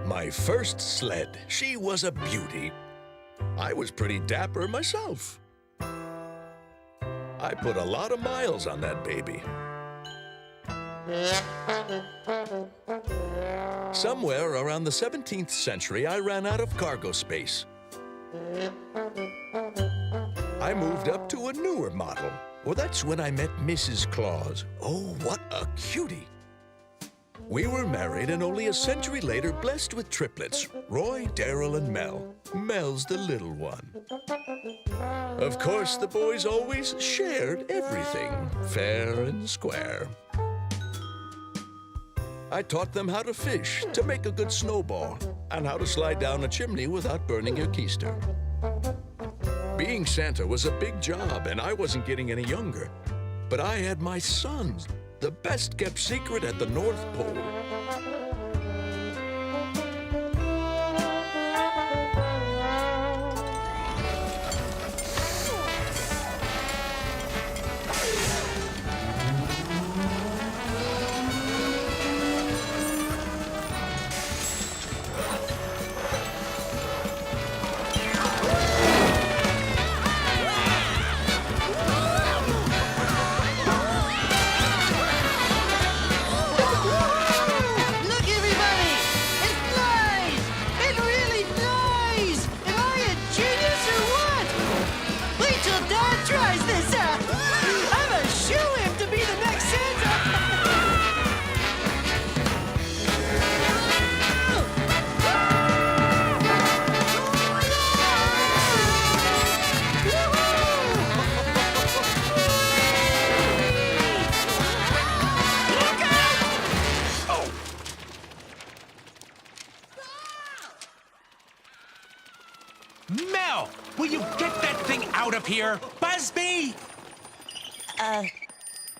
My first sled. She was a beauty. I was pretty dapper myself. I put a lot of miles on that baby. Somewhere around the 17th century, I ran out of cargo space. I moved up to a newer model. Well, that's when I met Mrs. Claus. Oh, what a cutie. We were married and only a century later blessed with triplets, Roy, Daryl, and Mel. Mel's the little one. Of course, the boys always shared everything, fair and square. I taught them how to fish, to make a good snowball, and how to slide down a chimney without burning your keister. Being Santa was a big job, and I wasn't getting any younger. But I had my sons, the best-kept secret at the North Pole. Mel, will you get that thing out of here? Busby!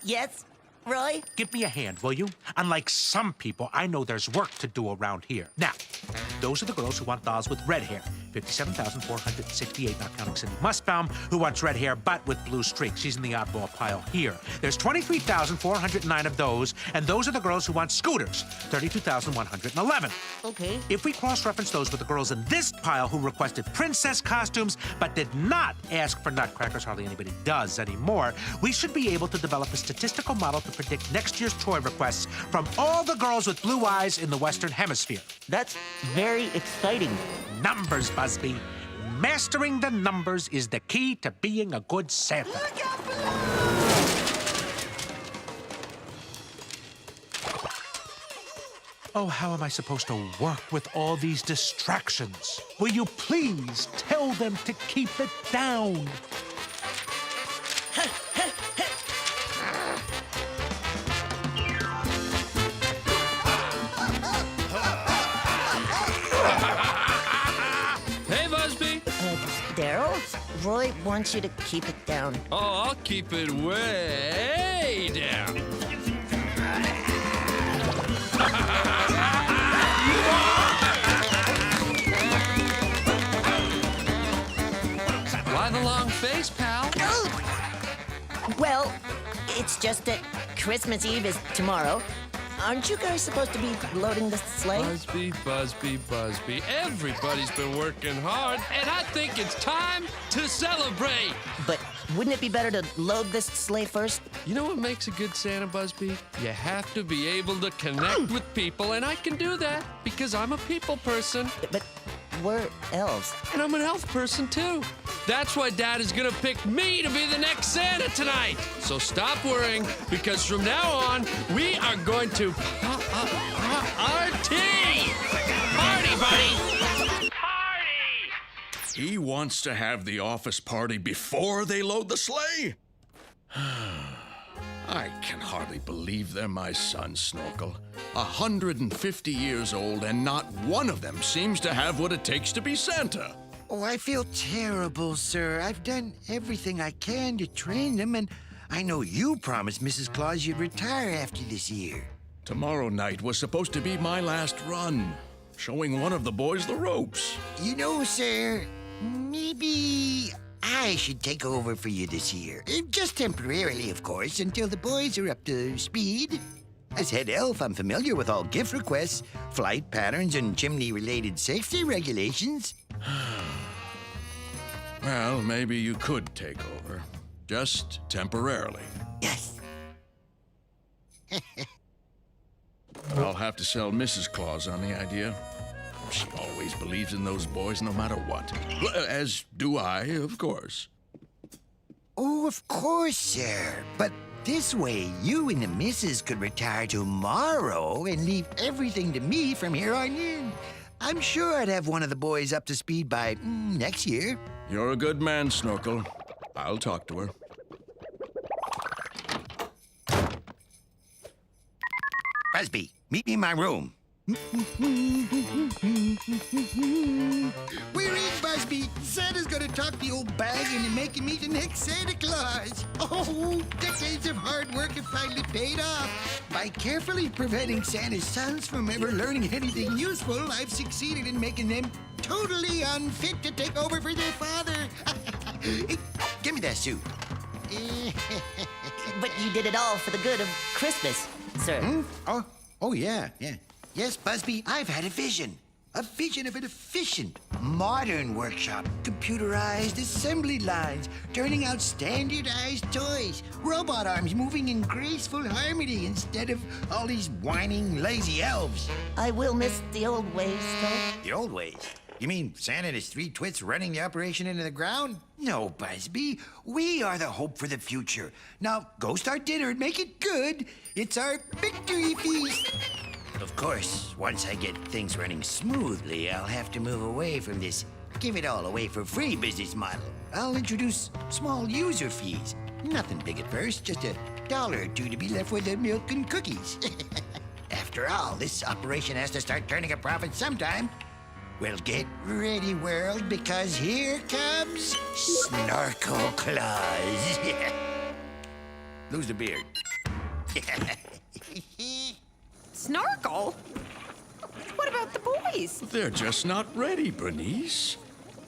Yes, Roy? Give me a hand, will you? Unlike some people, I know there's work to do around here. Now, those are the girls who want dolls with red hair. 57,468, not counting Cindy Mustbaum, who wants red hair but with blue streaks. She's in the oddball pile here. There's 23,409 of those, and those are the girls who want scooters. 32,111. Okay. If we cross-reference those with the girls in this pile who requested princess costumes but did not ask for nutcrackers, hardly anybody does anymore, we should be able to develop a statistical model to predict next year's toy requests from all the girls with blue eyes in the Western Hemisphere. That's very exciting. Numbers, Busby. Mastering the numbers is the key to being a good Santa. Look out below! Oh, how am I supposed to work with all these distractions? Will you please tell them to keep it down? Hey, Busby. Daryl? Roy wants you to keep it down. Oh, I'll keep it way down. Why the long face, pal? Well, it's just that Christmas Eve is tomorrow. Aren't you guys supposed to be loading the sleigh? Busby, Busby, Busby. Everybody's been working hard, and I think it's time to celebrate. But wouldn't it be better to load this sleigh first? You know what makes a good Santa, Busby? You have to be able to connect with people, and I can do that because I'm a people person. But we're elves. And I'm an elf person, too. That's why Dad is gonna pick me to be the next Santa tonight. So stop worrying, because from now on, we are going to party! Party, buddy! Party! He wants to have the office party before they load the sleigh? I can hardly believe they're my sons, Snorkel. 150 years old, and not one of them seems to have what it takes to be Santa. Oh, I feel terrible, sir. I've done everything I can to train them, and I know you promised Mrs. Claus you'd retire after this year. Tomorrow night was supposed to be my last run, showing one of the boys the ropes. You know, sir, maybe I should take over for you this year. Just temporarily, of course, until the boys are up to speed. As head elf, I'm familiar with all gift requests, flight patterns, and chimney-related safety regulations. Well, maybe you could take over. Just temporarily. Yes. I'll have to sell Mrs. Claus on the idea. She always believes in those boys no matter what. As do I, of course. Oh, of course, sir. But this way, you and the missus could retire tomorrow and leave everything to me from here on in. I'm sure I'd have one of the boys up to speed by next year. You're a good man, Snorkel. I'll talk to her. Busby, meet me in my room. We're in, Busby. Santa's gonna talk the old bag into making me the next Santa Claus. Oh, decades of hard work have finally paid off. By carefully preventing Santa's sons from ever learning anything useful, I've succeeded in making them totally unfit to take over for their father. Hey, give me that suit. But you did it all for the good of Christmas, sir. Oh, yeah. Yes, Busby, I've had a vision. A vision of an efficient, modern workshop. Computerized assembly lines, turning out standardized toys. Robot arms moving in graceful harmony instead of all these whining, lazy elves. I will miss the old ways, though. The old ways? You mean Santa and his three twits running the operation into the ground? No, Busby. We are the hope for the future. Now, go start dinner and make it good. It's our victory feast. Of course, once I get things running smoothly, I'll have to move away from this give it all away for free business model. I'll introduce small user fees. Nothing big at first, just $1 or $2 to be left with the milk and cookies. After all, this operation has to start turning a profit sometime. Well, get ready, world, because here comes Snorkel Claus. Lose the beard. Snorkel? What about the boys? They're just not ready, Bernice.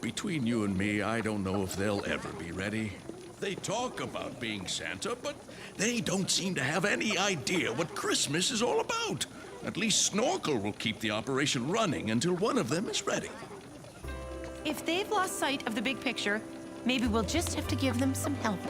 Between you and me, I don't know if they'll ever be ready. They talk about being Santa, but they don't seem to have any idea what Christmas is all about. At least Snorkel will keep the operation running until one of them is ready. If they've lost sight of the big picture, maybe we'll just have to give them some help.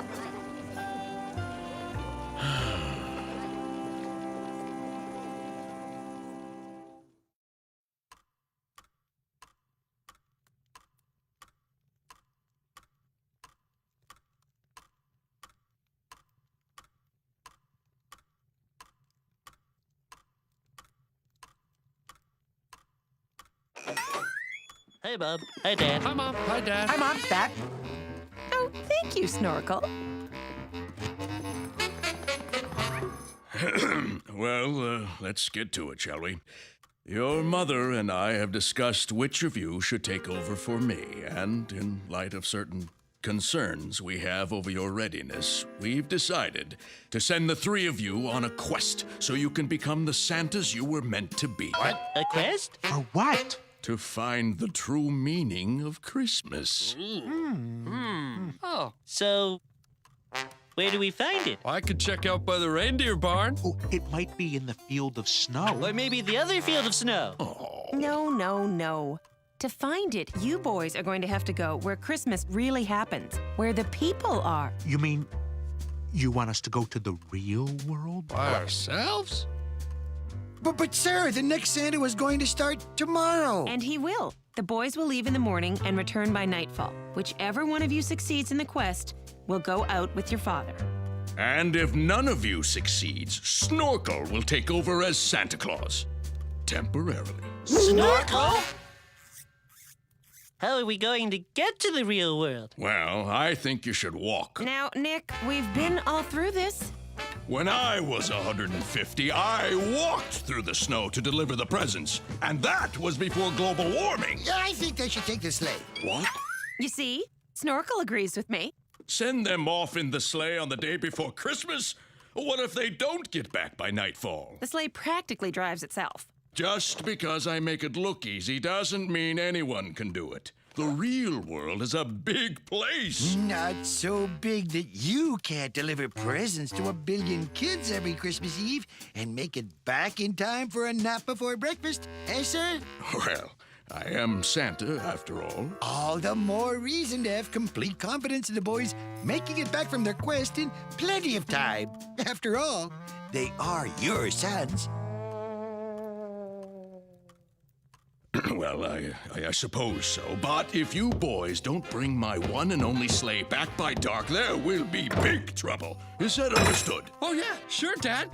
Hey, Bob. Hey, Dad. Hi, Mom. Hi, Dad. Hi, Mom. Dad. Oh, thank you, Snorkel. Well, let's get to it, shall we? Your mother and I have discussed which of you should take over for me, and in light of certain concerns we have over your readiness, we've decided to send the three of you on a quest so you can become the Santas you were meant to be. What? A quest? For what? To find the true meaning of Christmas. Oh, so where do we find it? I could check out by the reindeer barn. Oh, it might be in the field of snow. Or maybe the other field of snow? No. To find it, you boys are going to have to go where Christmas really happens, where the people are. You mean you want us to go to the real world? By ourselves? But sir, the next Santa was going to start tomorrow. And he will. The boys will leave in the morning and return by nightfall. Whichever one of you succeeds in the quest will go out with your father. And if none of you succeeds, Snorkel will take over as Santa Claus. Temporarily. Snorkel? How are we going to get to the real world? Well, I think you should walk. Now, Nick, we've been all through this. When I was 150, I walked through the snow to deliver the presents. And that was before global warming. Yeah, I think they should take the sleigh. What? You see, Snorkel agrees with me. Send them off in the sleigh on the day before Christmas? What if they don't get back by nightfall? The sleigh practically drives itself. Just because I make it look easy doesn't mean anyone can do it. The real world is a big place. Not so big that you can't deliver presents to 1 billion kids every Christmas Eve and make it back in time for a nap before breakfast, eh, sir? Well, I am Santa, after all. All the more reason to have complete confidence in the boys making it back from their quest in plenty of time. After all, they are your sons. Well, I suppose so. But if you boys don't bring my one and only sleigh back by dark, there will be big trouble. Is that understood? Oh, yeah, sure, Dad.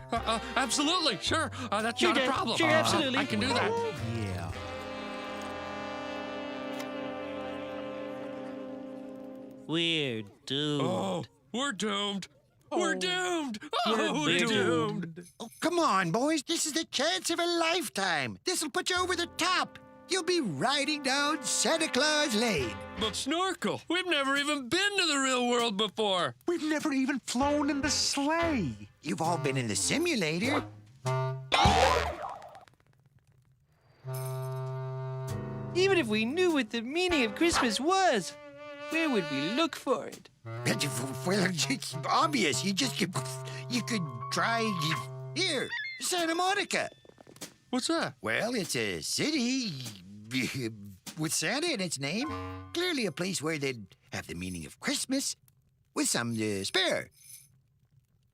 Absolutely, sure. That's Sure, not a Dad. problem. Sure, absolutely. I can do that. Yeah. We're doomed. Oh, we're doomed. We're doomed. Oh, we're We're doomed. Oh, come on, boys. This is the chance of a lifetime. This'll put you over the top. You'll be riding down Santa Claus Lane. But Snorkel, we've never even been to the real world before. We've never even flown in the sleigh. You've all been in the simulator. Even if we knew what the meaning of Christmas was, where would we look for it? Well, it's obvious. You could try here, Santa Monica. What's that? Well, it's a city with Santa in its name. Clearly a place where they'd have the meaning of Christmas with some to spare.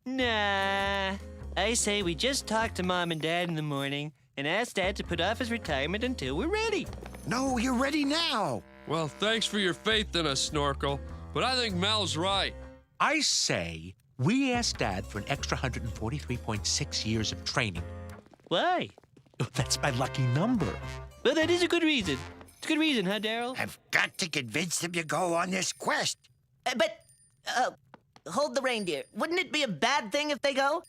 Nah. I say we just talk to Mom and Dad in the morning and ask Dad to put off his retirement until we're ready. No, you're ready now. Well, thanks for your faith in us, Snorkel. But I think Mel's right. I say we ask Dad for an extra 143.6 years of training. Why? That's my lucky number. Well, that is a good reason. It's a good reason, huh, Daryl? I've got to convince them to go on this quest. Hold the reindeer. Wouldn't it be a bad thing if they go?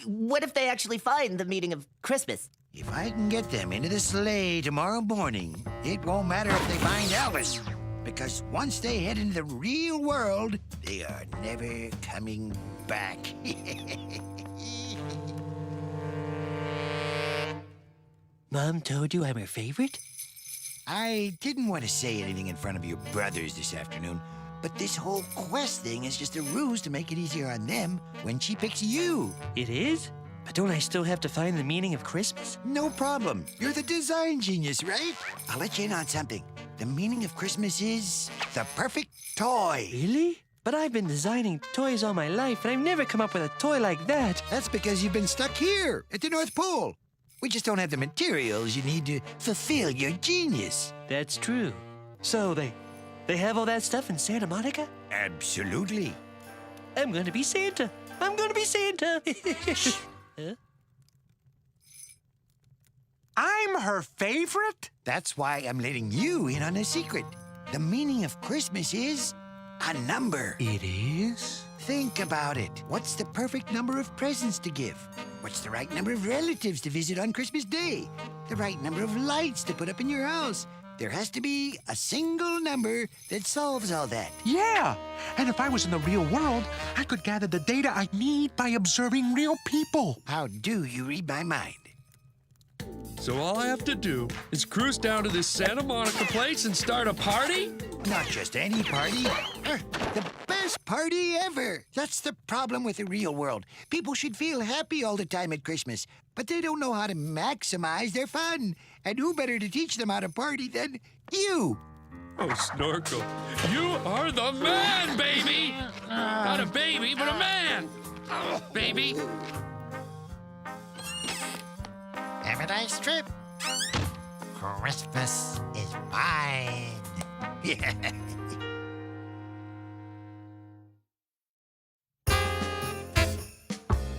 What if they actually find the meaning of Christmas? If I can get them into the sleigh tomorrow morning, it won't matter if they find Elvis. Because once they head into the real world, they are never coming back. Mom told you I'm her favorite? I didn't want to say anything in front of your brothers this afternoon, but this whole quest thing is just a ruse to make it easier on them when she picks you. It is? But don't I still have to find the meaning of Christmas? No problem. You're the design genius, right? I'll let you in on something. The meaning of Christmas is the perfect toy. Really? But I've been designing toys all my life, and I've never come up with a toy like that. That's because you've been stuck here at the North Pole. We just don't have the materials you need to fulfill your genius. That's true. So they have all that stuff in Santa Monica? Absolutely. I'm gonna be Santa. I'm gonna be Santa. Huh? I'm her favorite? That's why I'm letting you in on a secret. The meaning of Christmas is a number. It is? Think about it. What's the perfect number of presents to give? What's the right number of relatives to visit on Christmas Day? The right number of lights to put up in your house? There has to be a single number that solves all that. Yeah. And if I was in the real world, I could gather the data I need by observing real people. How do you read my mind? So all I have to do is cruise down to this Santa Monica place and start a party? Not just any party. The best party ever. That's the problem with the real world. People should feel happy all the time at Christmas, but they don't know how to maximize their fun. And who better to teach them how to party than you? Oh, Snorkel, you are the man, baby! Not a baby, but a man! Oh, baby. Have a nice trip. Christmas is mine.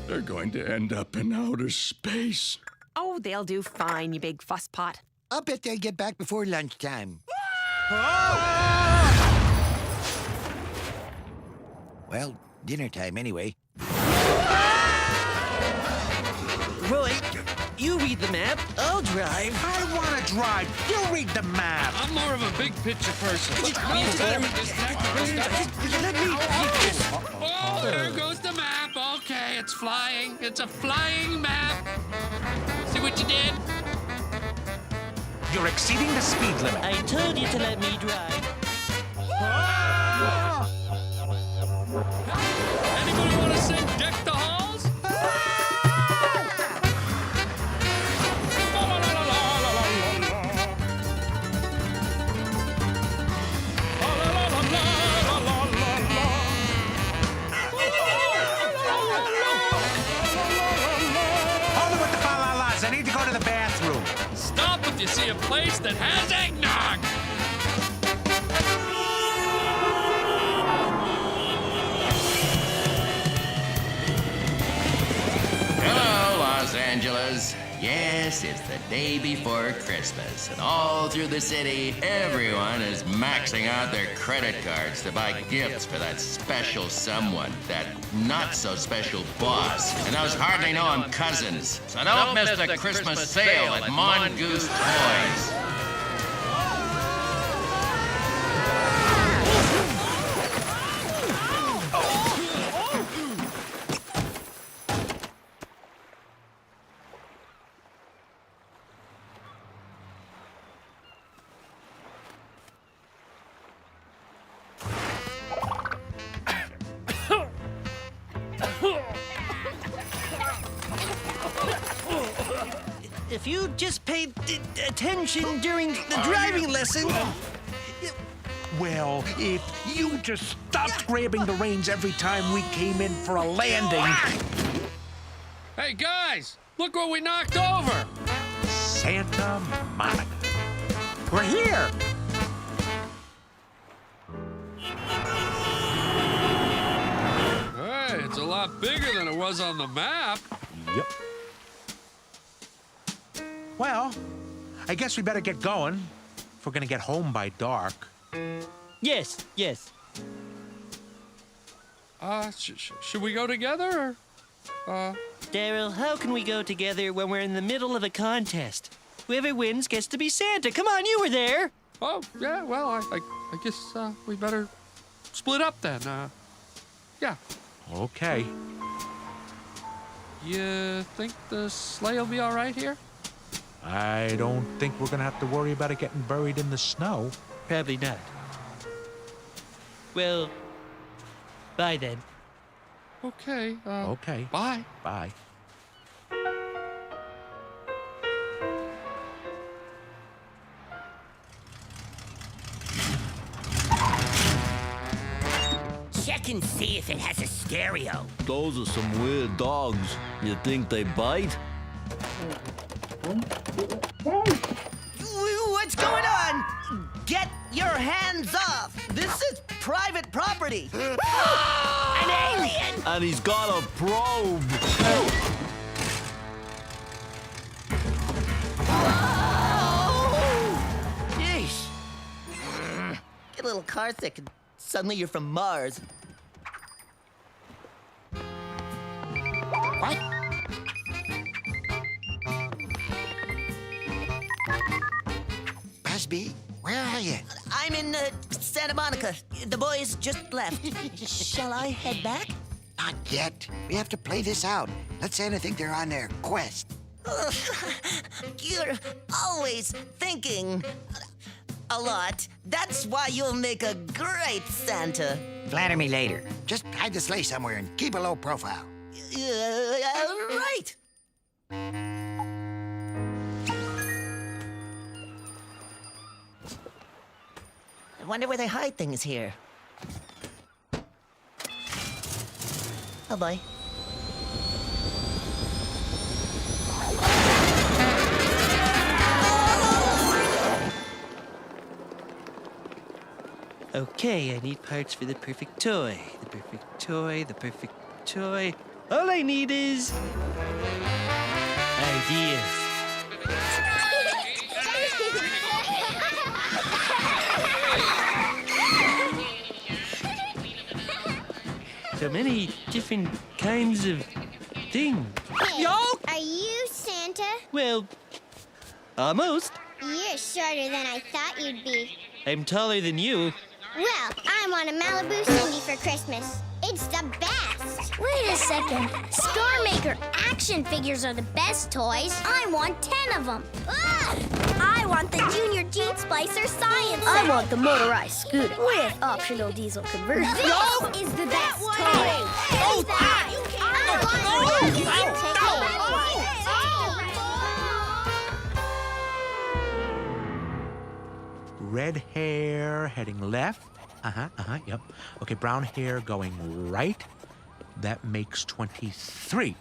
They're going to end up in outer space. Oh, they'll do fine, you big fusspot. I'll bet they'll get back before lunchtime. Well, dinner time anyway. Roy, you read the map. I'll drive. I want to drive. You read the map. I'm more of a big picture person. No better with this tactical stuff. Let me read this. Oh, there goes the map. Okay, it's flying. It's a flying map. See what you did? You're exceeding the speed limit. I told you to let me drive. Anybody want to sing Deck the Halls? Hold it with the fa-la-las. I need to go to the bathroom. Stop if you see a place that has eggnog. Hello, Los Angeles. Yes, it's the day before Christmas, and all through the city, everyone is maxing out their credit cards to buy gifts for that special someone, that not-so-special boss, and those hardly-known cousins. So don't miss the Christmas sale at Mongoose Toys. If you just paid attention during the driving lesson... Well, if you just stopped grabbing the reins every time we came in for a landing. Hey, guys, look what we knocked over. Santa Monica. We're here. Hey, it's a lot bigger than it was on the map. Yep. Well, I guess we better get going if we're gonna get home by dark. Yes, yes. Should we go together, or? Daryl, how can we go together when we're in the middle of a contest? Whoever wins gets to be Santa. Come on, you were there. Oh, yeah, well, I guess we better split up then. Yeah. Okay. You think the sleigh will be all right here? I don't think we're gonna have to worry about it getting buried in the snow. Probably not. Well, bye then. Okay. Okay. Bye. Bye. Check and see if it has a stereo. Those are some weird dogs. You think they bite? What's going on? Get your hands off! This is private property! An alien! And he's got a probe. Yeesh. Get a little car sick and suddenly you're from Mars. What? Busby, where are you? I'm in Santa Monica. The boys just left. Shall I head back? Not yet. We have to play this out. Let Santa think they're on their quest. You're always thinking a lot. That's why you'll make a great Santa. Flatter me later. Just hide the sleigh somewhere and keep a low profile. Right. I wonder where they hide things here. Oh boy. Okay, I need parts for the perfect toy. The perfect toy, the perfect toy. All I need is... ideas. So many different kinds of things. Hey, are you Santa? Well, almost. You're shorter than I thought you'd be. I'm taller than you. Well, I want a Malibu Cindy for Christmas. It's the best. Wait a second. Scar Maker action figures are the best toys. I want 10 of them. Ah! I want the Junior Gene Splicer Science Set. I want the motorized scooter with optional diesel conversion. This is the best toy. Take that. Red hair heading left. Yep. Okay, brown hair going right. That makes 23.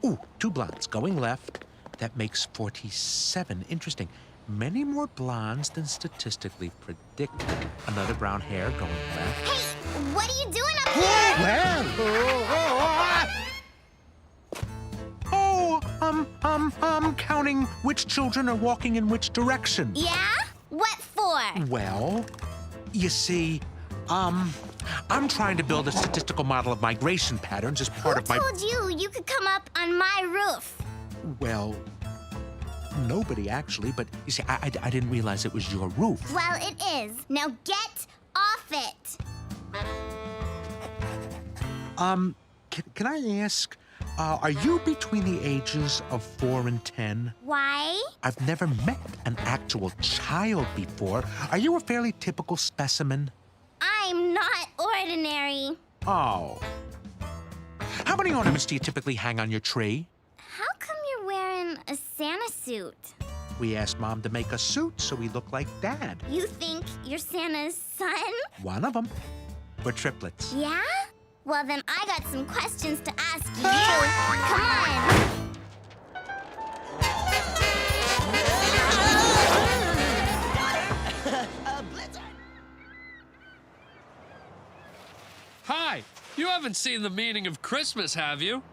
Ooh, 2 blondes going left. That makes 47. Interesting. Many more blondes than statistically predicted. Another brown hair going left. Hey, what are you doing up here? Counting which children are walking in which direction. Yeah? What for? Well, you see, I'm trying to build a statistical model of migration patterns as part of my... Who told you you could come up on my roof? Well, nobody actually, but you see, I didn't realize it was your roof. Well, it is. Now get off it. Can I ask, are you between the ages of 4 and 10? Why? I've never met an actual child before. Are you a fairly typical specimen? I'm not ordinary. Oh. How many ornaments do you typically hang on your tree? How come you're wearing a Santa suit? We asked Mom to make a suit so we look like Dad. You think you're Santa's son? One of them. We're triplets. Yeah? Well, then I got some questions to ask you. Come on. Hi, you haven't seen the meaning of Christmas, have you?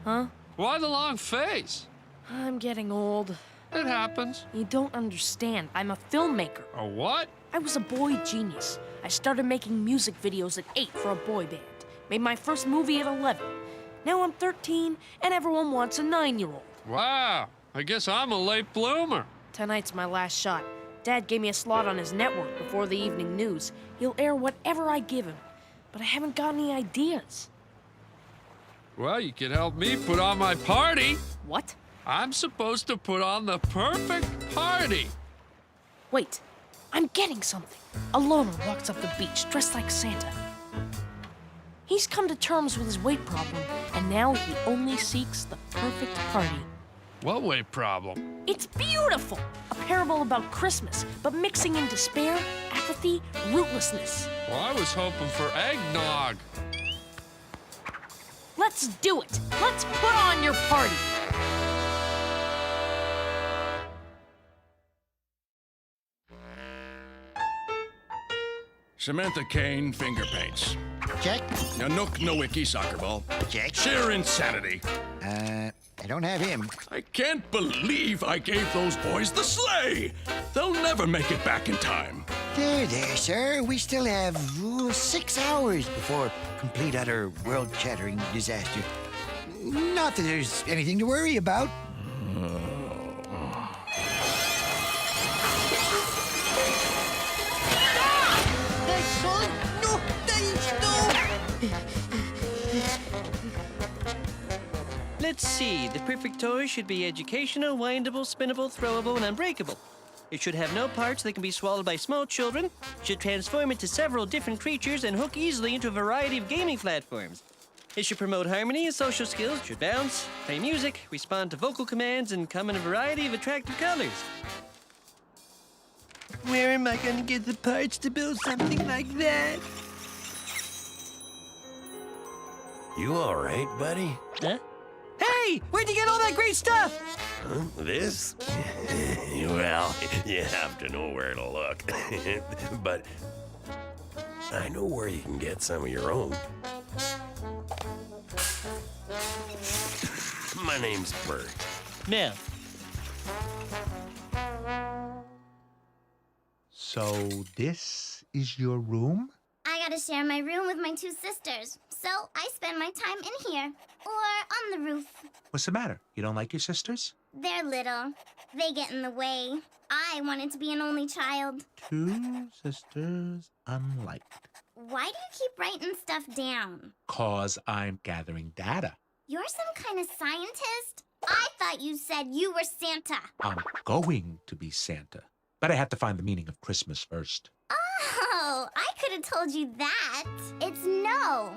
Huh? Why the long face? I'm getting old. It happens. You don't understand. I'm a filmmaker. A what? I was a boy genius. I started making music videos at 8 for a boy band. Made my first movie at 11. Now I'm 13, and everyone wants a 9-year-old. Wow, I guess I'm a late bloomer. Tonight's my last shot. Dad gave me a slot on his network before the evening news. He'll air whatever I give him. But I haven't got any ideas. Well, you could help me put on my party. What? I'm supposed to put on the perfect party. Wait, I'm getting something. A loner walks up the beach dressed like Santa. He's come to terms with his weight problem, and now he only seeks the perfect party. What weight problem? It's beautiful! A parable about Christmas, but mixing in despair, apathy, rootlessness. Well, I was hoping for eggnog. Let's do it! Let's put on your party! Samantha Kane, finger paints. Check. Nanook Nowicki, soccer ball. Check. Sheer insanity. I don't have him. I can't believe I gave those boys the sleigh. They'll never make it back in time. There, sir. We still have 6 hours before complete, utter, world-shattering disaster. Not that there's anything to worry about. Let's see. The perfect toy should be educational, windable, spinnable, throwable, and unbreakable. It should have no parts that can be swallowed by small children, should transform into several different creatures, and hook easily into a variety of gaming platforms. It should promote harmony and social skills, should bounce, play music, respond to vocal commands, and come in a variety of attractive colors. Where am I going to get the parts to build something like that? You all right, buddy? Huh? Hey, where'd you get all that great stuff? Huh? This? Well, you have to know where to look. But I know where you can get some of your own. My name's Bert. Mel. So this is your room? I gotta share my room with my 2 sisters, so I spend my time in here or on the roof. What's the matter? You don't like your sisters? They're little. They get in the way. I wanted to be an only child. 2 sisters unliked. Why do you keep writing stuff down? 'Cause I'm gathering data. You're some kind of scientist? I thought you said you were Santa. I'm going to be Santa, but I have to find the meaning of Christmas first. Oh, I could have told you that. It's no.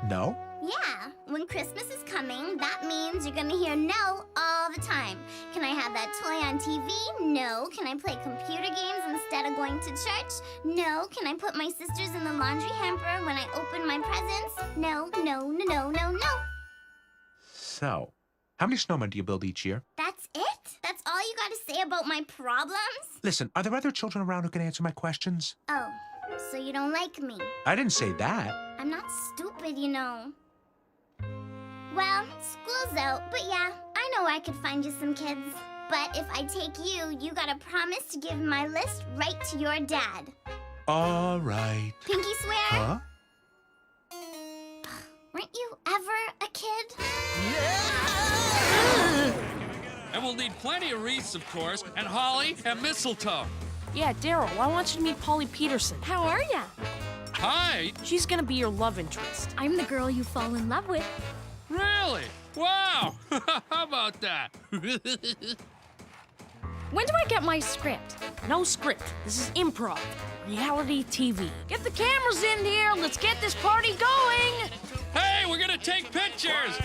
No? Yeah, when Christmas is coming, that means you're gonna hear no all the time. Can I have that toy on TV? No. Can I play computer games instead of going to church? No. Can I put my sisters in the laundry hamper when I open my presents? No, no, no, no, no, no. So, how many snowmen do you build each year? That's it? That's all you gotta say about my problems? Listen, are there other children around who can answer my questions? Oh, so you don't like me? I didn't say that. I'm not stupid, you know. Well, school's out, but yeah, I know I could find you some kids. But if I take you, you gotta promise to give my list right to your dad. All right. Pinky swear? Huh? Weren't you ever a kid? And we'll need plenty of wreaths, of course, and holly and mistletoe. Yeah, Daryl, I want you to meet Polly Peterson. How are ya? Hi. She's gonna be your love interest. I'm the girl you fall in love with. Really? Wow. How about that? When do I get my script? No script. This is improv. Reality TV. Get the cameras in here. Let's get this party going. Hey, we're gonna take pictures.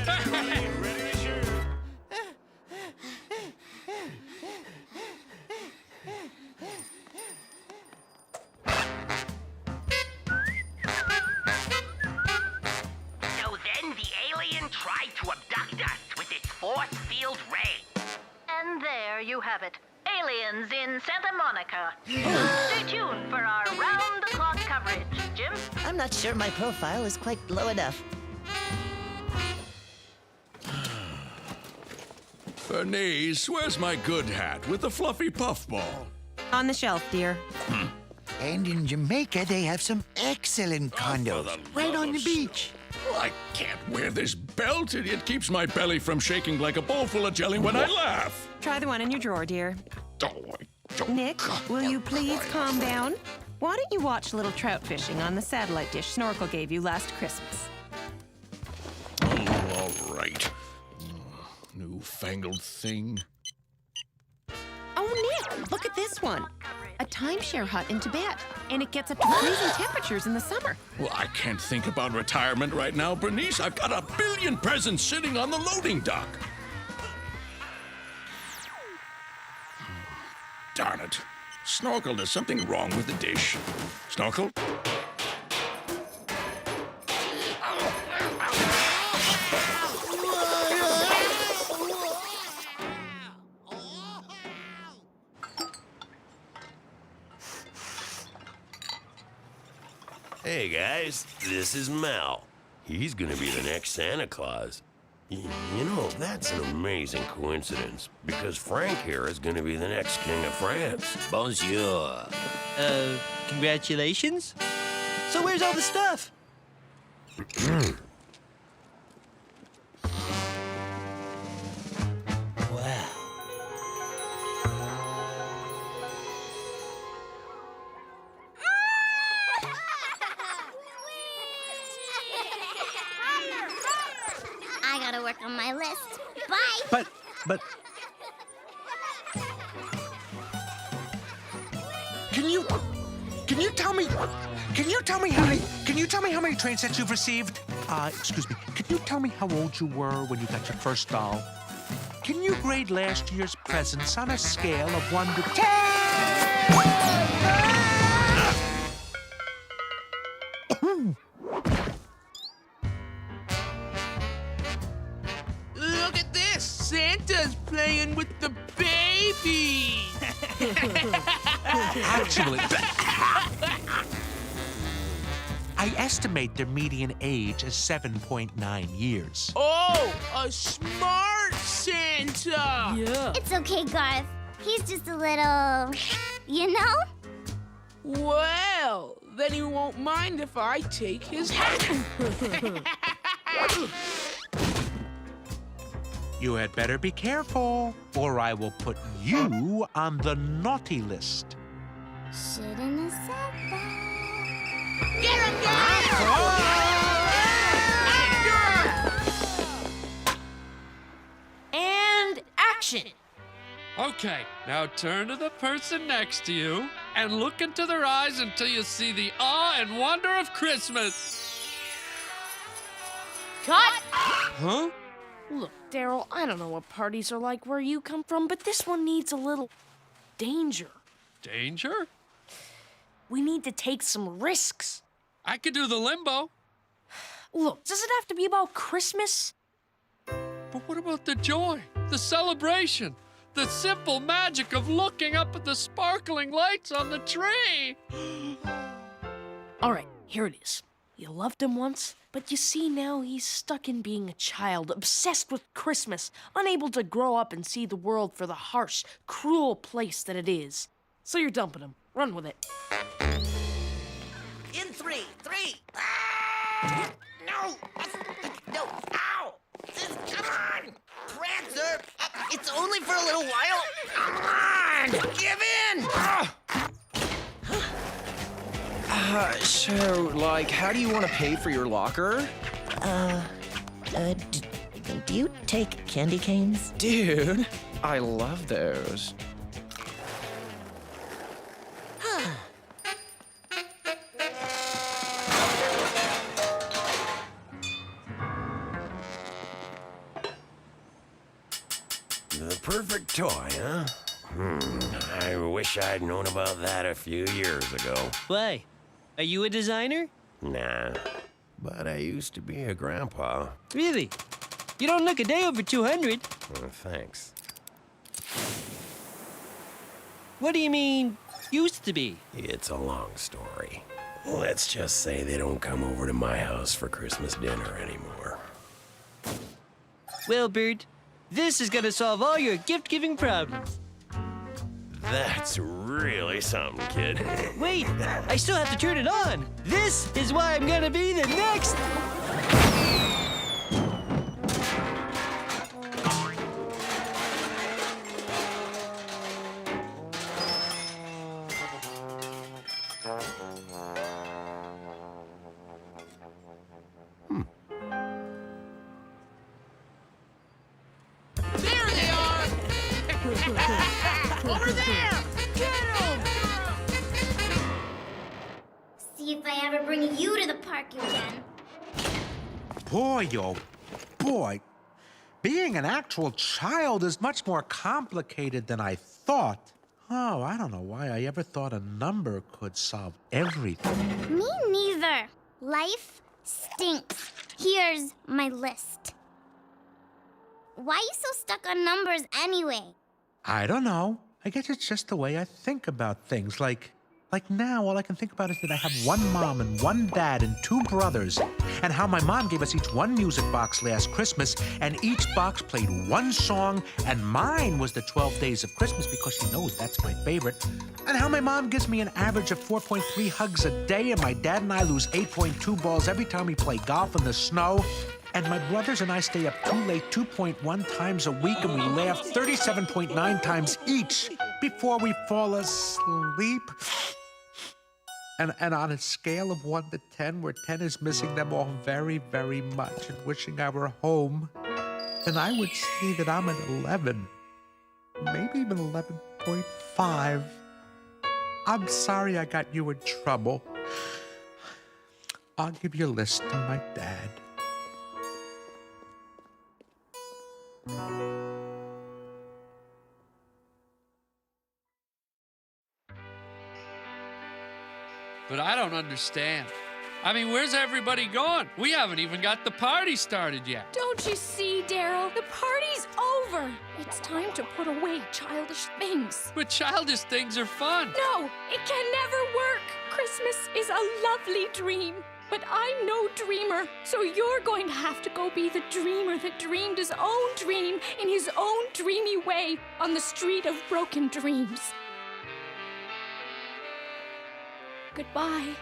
So then the alien tried to abduct us with its force field ray. And there you have it. Aliens in Santa Monica. Stay tuned for our round-the-clock coverage. Jim? I'm not sure my profile is quite low enough. Bernice, where's my good hat with the fluffy puffball? On the shelf, dear. And in Jamaica, they have some excellent condos right on the beach. Well, I can't wear this belt. It keeps my belly from shaking like a bowl full of jelly when I laugh. Try the one in your drawer, dear. Oh, I don't... Nick, will you please calm down? Why don't you watch a little trout fishing on the satellite dish Snorkel gave you last Christmas? Oh, all right. Newfangled thing. Oh, Nick, look at this one. A timeshare hut in Tibet, and it gets up to freezing temperatures in the summer. Well, I can't think about retirement right now, Bernice. I've got 1 billion presents sitting on the loading dock. Darn it. Snorkel, there's something wrong with the dish. Snorkel? Hey guys, this is Mal. He's gonna be the next Santa Claus. You know, that's an amazing coincidence, because Frank here is gonna be the next King of France. Bonjour. Congratulations? So where's all the stuff? Wow. I gotta work on my list. Bye. But... Can you tell me how many train sets you've received? Excuse me. Can you tell me how old you were when you got your first doll? Can you grade last year's presents on a scale of 1 to 10? Look at this! Santa's playing with the baby! Actually, I estimate their median age is 7.9 years. Oh, a smart Santa! Yeah. It's okay, Garth. He's just a little, you know? Well, then he won't mind if I take his hat. You had better be careful, or I will put you on the naughty list. Shouldn't have said that. Get him, And action. Okay, now turn to the person next to you and look into their eyes until you see the awe and wonder of Christmas. Cut! Huh? Look, Daryl, I don't know what parties are like where you come from, but this one needs a little danger. Danger? We need to take some risks. I could do the limbo. Look, does it have to be about Christmas? But what about the joy, the celebration, the simple magic of looking up at the sparkling lights on the tree? All right, here it is. You loved him once, but you see now he's stuck in being a child, obsessed with Christmas, unable to grow up and see the world for the harsh, cruel place that it is. So you're dumping him. Run with it. In three. Ah! No! No! Ow! Come on! Prancer! It's only for a little while. Come on! Give in! So, like, how do you want to pay for your locker? Do you take candy canes? Dude, I love those. The perfect toy, huh? I wish I'd known about that a few years ago. Why? Are you a designer? Nah, but I used to be a grandpa. Really? You don't look a day over 200. Thanks. What do you mean, used to be? It's a long story. Let's just say they don't come over to my house for Christmas dinner anymore. Well, Bert, this is gonna solve all your gift-giving problems. That's really something, kid. Wait, I still have to turn it on. This is why I'm gonna be the next... There they are! Over there! Get 'em! See if I ever bring you to the park again. Boy, oh boy. Being an actual child is much more complicated than I thought. Oh, I don't know why I ever thought a number could solve everything. Me neither. Life stinks. Here's my list. Why are you so stuck on numbers anyway? I don't know. I guess it's just the way I think about things. Like now, all I can think about is that I have one mom and one dad and two brothers, and how my mom gave us each one music box last Christmas, and each box played one song, and mine was the 12 Days of Christmas because she knows that's my favorite, and how my mom gives me an average of 4.3 hugs a day, and my dad and I lose 8.2 balls every time we play golf in the snow, and my brothers and I stay up too late 2.1 times a week, and we laugh 37.9 times each before we fall asleep. And on a scale of 1 to 10, where 10 is missing them all very, very much and wishing I were home, then I would say that I'm an 11. Maybe even 11.5. I'm sorry I got you in trouble. I'll give you a list to my dad. But I don't understand. I mean, where's everybody gone? We haven't even got the party started yet. Don't you see, Daryl? The party's over. It's time to put away childish things. But childish things are fun. No, it can never work. Christmas is a lovely dream. But I'm no dreamer, so you're going to have to go be the dreamer that dreamed his own dream in his own dreamy way on the street of broken dreams. Goodbye.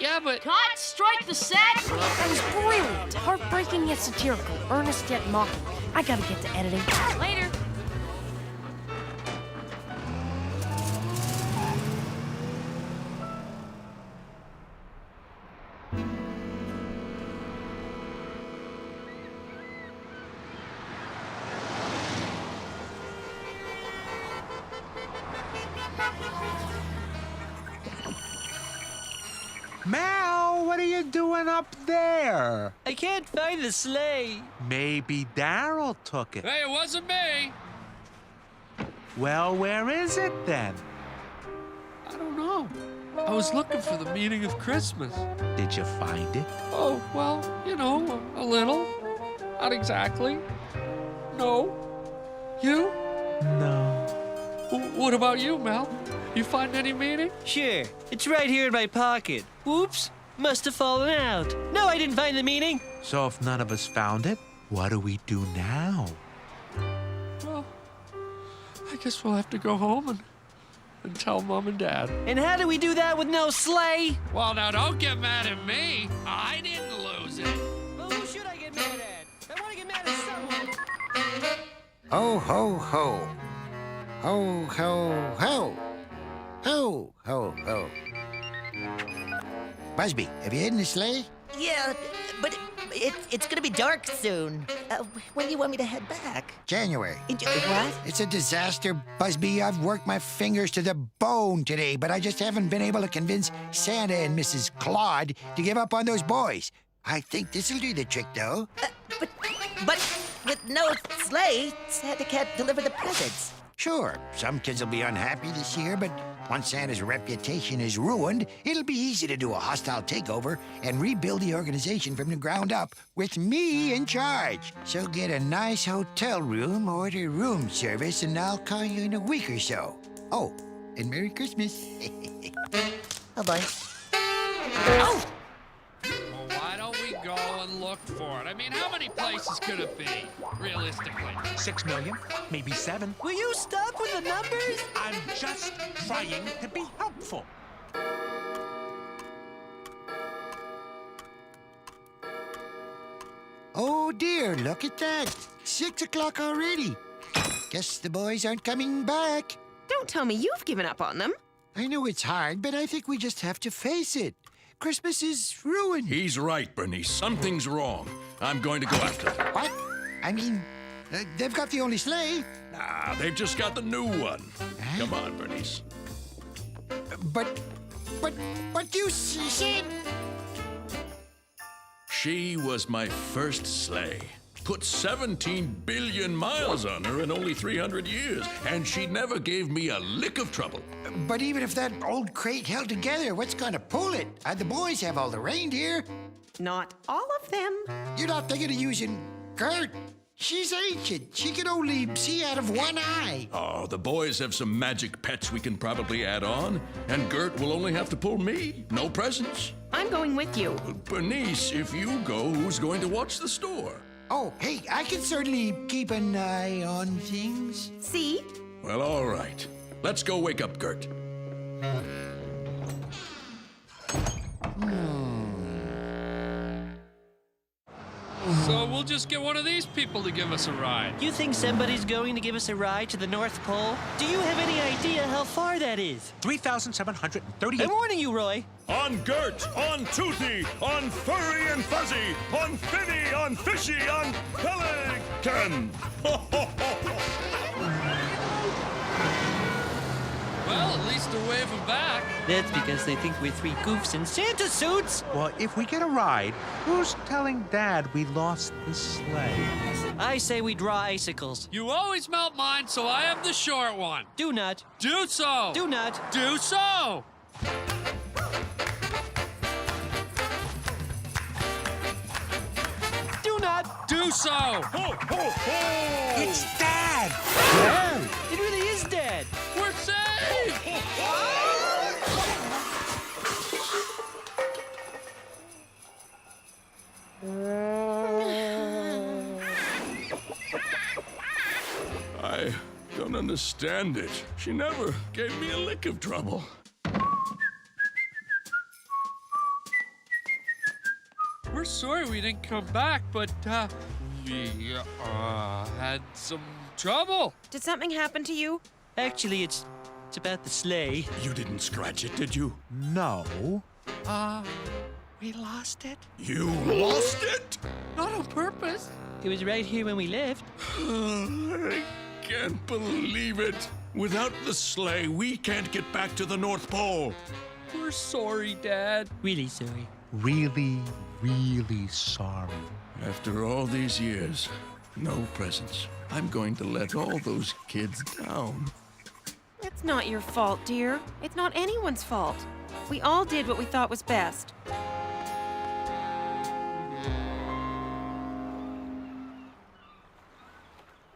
Yeah, but... Cut! Strike the set! That was brilliant. Heartbreaking yet satirical. Earnest yet mocking. I gotta get to editing. Later. Mal, what are you doing up there? I can't find the sleigh. Maybe Daryl took it. Hey, it wasn't me. Well, where is it then? I don't know. I was looking for the meaning of Christmas. Did you find it? Oh, well, you know, a little. Not exactly. No. You? No. What about you, Mel? You find any meaning? Sure. It's right here in my pocket. Whoops. Must have fallen out. No, I didn't find the meaning. So if none of us found it, what do we do now? Well, I guess we'll have to go home and tell Mom and Dad. And how do we do that with no sleigh? Well, now don't get mad at me. I didn't lose it. Well, who should I get mad at? I want to get mad at someone. Ho, ho, ho. Ho, ho, ho. Ho, ho, ho. Busby, have you hidden the sleigh? Yeah, but it's gonna be dark soon. When do you want me to head back? January. What? It's a disaster, Busby. I've worked my fingers to the bone today, but I just haven't been able to convince Santa and Mrs. Claude to give up on those boys. I think this'll do the trick, though. But with no sleigh, Santa can't deliver the presents. Sure, some kids will be unhappy this year, but once Santa's reputation is ruined, it'll be easy to do a hostile takeover and rebuild the organization from the ground up with me in charge. So get a nice hotel room, order room service, and I'll call you in a week or so. Oh, and Merry Christmas. Oh, boy. Oh! Well, why don't we go and look for it? I mean, how many places could it be, realistically? 6 million, maybe 7. Will you stop with the numbers? I'm just trying to be helpful. Oh dear, look at that. 6 o'clock already. Guess the boys aren't coming back. Don't tell me you've given up on them. I know it's hard, but I think we just have to face it. Christmas is ruined. He's right, Bernice. Something's wrong. I'm going to go after them. What? I mean, they've got the only sleigh. Nah, they've just got the new one. Come on, Bernice. But you said... She was my first sleigh. Put 17 billion miles on her in only 300 years, and she never gave me a lick of trouble. But even if that old crate held together, what's gonna pull it? The boys have all the reindeer. Not all of them. You're not thinking of using Gert. She's ancient. She can only see out of one eye. Oh, the boys have some magic pets we can probably add on, and Gert will only have to pull me. No presents. I'm going with you. Bernice, if you go, who's going to watch the store? Oh, hey, I can certainly keep an eye on things. See? Well, all right. Let's go wake up Gert. So we'll just get one of these people to give us a ride. You think somebody's going to give us a ride to the North Pole? Do you have any idea how far that is? 3,738. I'm warning you, Roy. On Gert, on Toothy, on Furry and Fuzzy, on Finny, on Fishy, on Pelican. Well, at least they're waving back. That's because they think we're 3 goofs in Santa suits. Well, if we get a ride, who's telling Dad we lost the sleigh? I say we draw icicles. You always melt mine, so I have the short one. Do not. Do so. Do not. Do so. Do not. Do so. Ho, ho, ho! It's Dad! Dad! It really is Dad. We're safe! I don't understand it. She never gave me a lick of trouble. We're sorry we didn't come back, but we had some trouble. Did something happen to you? Actually, it's about the sleigh. You didn't scratch it, did you? No. We lost it. You lost it? Not on purpose. It was right here when we left. I can't believe it. Without the sleigh, we can't get back to the North Pole. We're sorry, Dad. Really sorry. Really, really sorry. After all these years, no presents. I'm going to let all those kids down. It's not your fault, dear. It's not anyone's fault. We all did what we thought was best.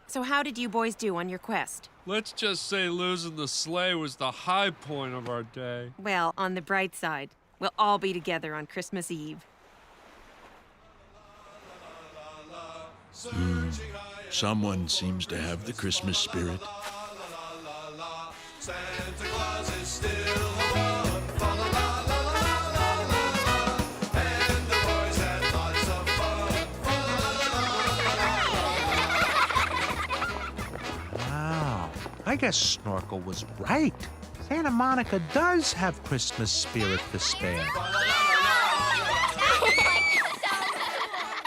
So how did you boys do on your quest? Let's just say losing the sleigh was the high point of our day. Well, on the bright side, we'll all be together on Christmas Eve. Someone seems to have the Christmas spirit. Santa Claus is still around. Fa la la la la la la la. And the boys had lots of fun. Fa la la la la la. Wow. I guess Snorkel was right. Santa Monica does have Christmas spirit to spare.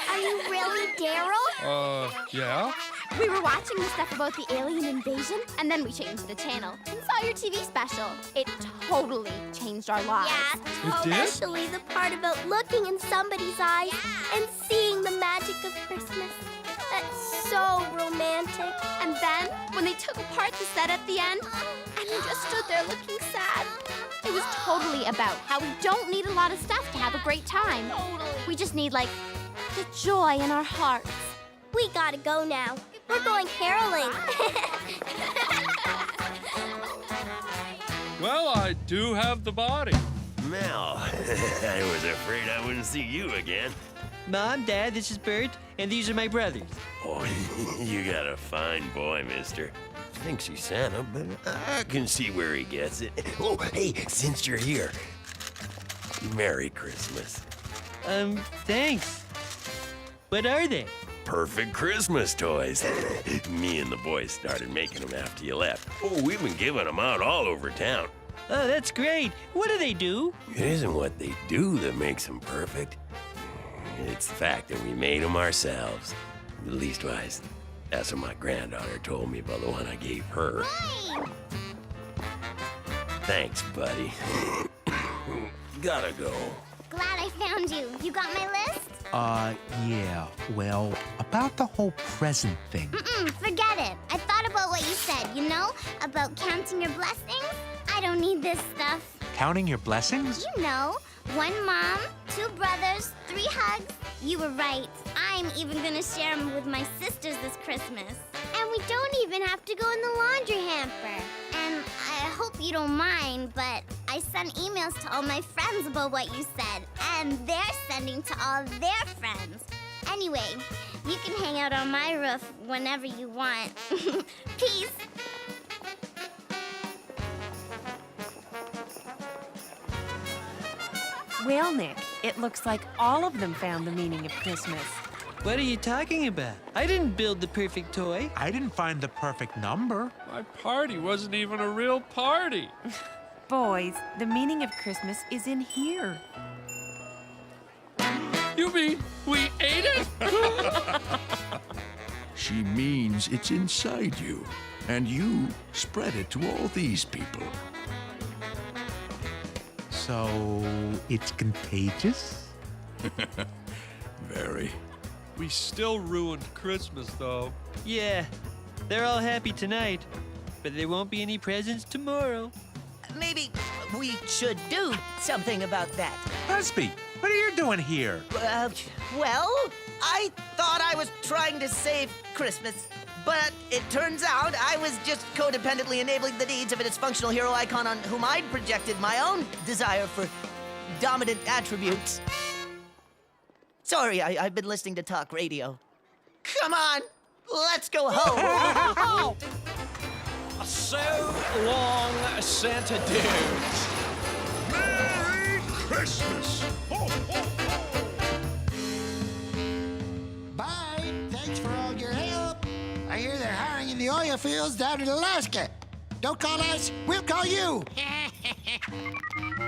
Are you really Daryl? Yeah? We were watching the stuff about the alien invasion, and then we changed the channel and saw your TV special. It totally changed our lives. It did? Especially the part about looking in somebody's eyes and seeing the magic of Christmas. That's so romantic. And then, when they took apart the set at the end, and we just stood there looking sad. It was totally about how we don't need a lot of stuff to have a great time. We just need, like, the joy in our hearts. We gotta go now. We're going caroling. Well, I do have the body. Mel, I was afraid I wouldn't see you again. Mom, Dad, this is Bert, and these are my brothers. Oh, you got a fine boy, mister. Thinks he's Santa, but I can see where he gets it. Oh, hey, since you're here, Merry Christmas. Thanks. What are they? Perfect Christmas toys. Me and the boys started making them after you left. Oh, we've been giving them out all over town. Oh, that's great. What do they do? It isn't what they do that makes them perfect. It's the fact that we made them ourselves. Leastwise, that's what my granddaughter told me about the one I gave her. Thanks, buddy. Gotta go. Glad I found you. You got my list? Yeah. Well, about the whole present thing. Forget it. I thought about what you said, you know? About counting your blessings. I don't need this stuff. Counting your blessings? You know, 1 mom, 2 brothers, 3 hugs. You were right. I'm even gonna share them with my sisters this Christmas. And we don't even have to go in the laundry hamper. And I hope you don't mind, but I sent emails to all my friends about what you said, and they're sending to all their friends. Anyway, you can hang out on my roof whenever you want. Peace. Well, Nick, it looks like all of them found the meaning of Christmas. What are you talking about? I didn't build the perfect toy. I didn't find the perfect number. My party wasn't even a real party. Boys, the meaning of Christmas is in here. You mean we ate it? She means it's inside you, and you spread it to all these people. So, it's contagious? Very. We still ruined Christmas, though. Yeah, they're all happy tonight, but there won't be any presents tomorrow. Maybe we should do something about that. Busby, what are you doing here? Well, I thought I was trying to save Christmas, but it turns out I was just codependently enabling the needs of a dysfunctional hero icon on whom I'd projected my own desire for dominant attributes. Sorry, I've been listening to talk radio. Come on, let's go home. So long, Santa dudes. Merry Christmas! Bye. Thanks for all your help. I hear they're hiring in the oil fields down in Alaska. Don't call us, we'll call you.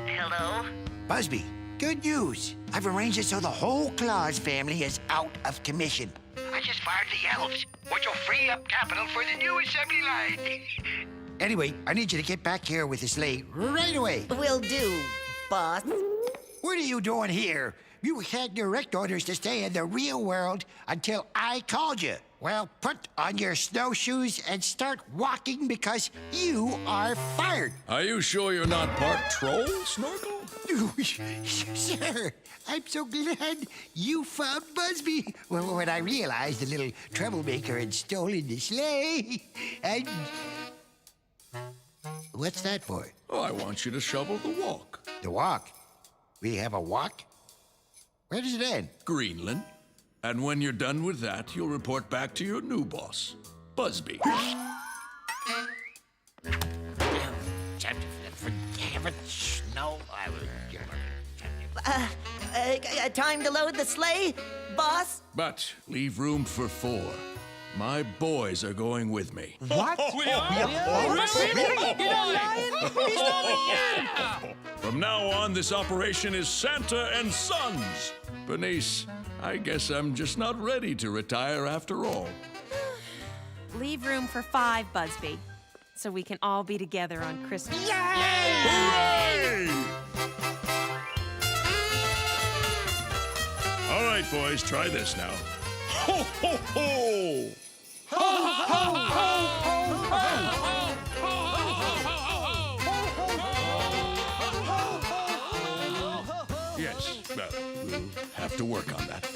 Hello? Busby, good news. I've arranged it so the whole Claus family is out of commission. Are much as far as the elves, which will free up capital for the new assembly line. Anyway, I need you to get back here with the sleigh right away. Will do, boss. What are you doing here? You had direct orders to stay in the real world until I called you. Well, put on your snowshoes and start walking because you are fired. Are you sure you're not part troll, Snorkel? Sir, I'm so glad you found Busby. Well, when I realized the little troublemaker had stolen the sleigh, and... What's that for? Oh, I want you to shovel the walk. The walk? We have a walk? Where does it end? Greenland. And when you're done with that, you'll report back to your new boss, Busby. No. Time to load the sleigh, boss? But leave room for 4. My boys are going with me. What? We are? From now on, this operation is Santa and Sons. Bernice, I guess I'm just not ready to retire after all. Leave room for 5, Busby, so we can all be together on Christmas. Hooray! All right, boys, try this now. Ho, ho, ho! Ho, ho, ho, ho, Yes, we'll have to work on that.